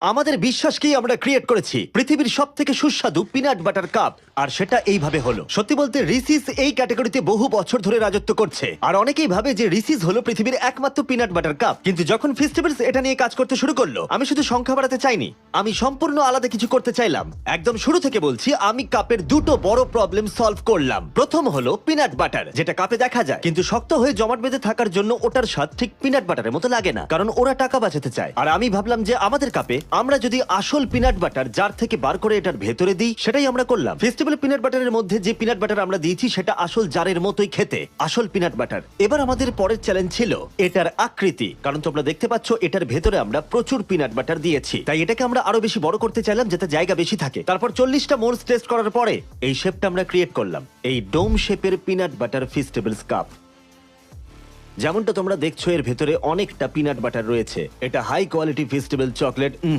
আমাদের বিশ্বাসকেই আমরা ক্রিয়েট করেছি পৃথিবীর সব থেকে সুস্বাদু পিনাট বাটার কাপ, আর সেটা এইভাবে হলো। সত্যি বলতে রিসিস এই ক্যাটাগরিতে বহু বছর ধরে রাজত্ব করছে, আর অনেকেই ভাবে যে রিসিস হলো পৃথিবীর একমাত্র পিনাট বাটার কাপ। কিন্তু যখন ফেস্টিভ্যালস এটা নিয়ে কাজ করতে শুরু করলো, আমি শুধু সংখ্যা বাড়াতে চাইনি, আমি সম্পূর্ণ আলাদা কিছু করতে চাইলাম। একদম শুরু থেকে বলছি, আমি কাপের দুটো বড় প্রবলেম সলভ করলাম। প্রথম হলো পিনাট বাটার, যেটা কাপে দেখা যায় কিন্তু শক্ত হয়ে জমাট বেঁধে থাকার জন্য ওটার স্বাদ ঠিক পিনাট বাটারের মতো লাগে না, কারণ ওরা টাকা বাঁচাতে চায়। আর আমি ভাবলাম যে আমাদের কাপে আমরা যদি আসল পিনাট বাটার জার থেকে বার করে এটার ভেতরে দিই, সেটাই আমরা করলাম। ফেস্টিভ্যাল পিনাট বাটারের মধ্যে যে পিনাট বাটার আমরা দিয়েছি সেটা আসল জারের মতোই খেতে, আসল পিনাট বাটার। এবার আমাদের পরের চ্যালেঞ্জ ছিল এটার আকৃতি, কারণ তোমরা দেখতে পাচ্ছ এটার ভেতরে আমরা প্রচুর পিনাট বাটার দিয়েছি, তাই এটাকে আমরা আরো বেশি বড় করতে চাইলাম যাতে জায়গা বেশি থাকে। তারপর 40টা মোল্স টেস্ট করার পরে এই শেপটা আমরা ক্রিয়েট করলাম, এই ডোম শেপের পিনাট বাটার ফেস্টিভ্যালস কাপ। যেমনটা তোমরা দেখছো এর ভেতরে অনেকটা পিনাট বাটার রয়েছে। এটা হাই কোয়ালিটি ফেস্টিভ্যাল চকলেট।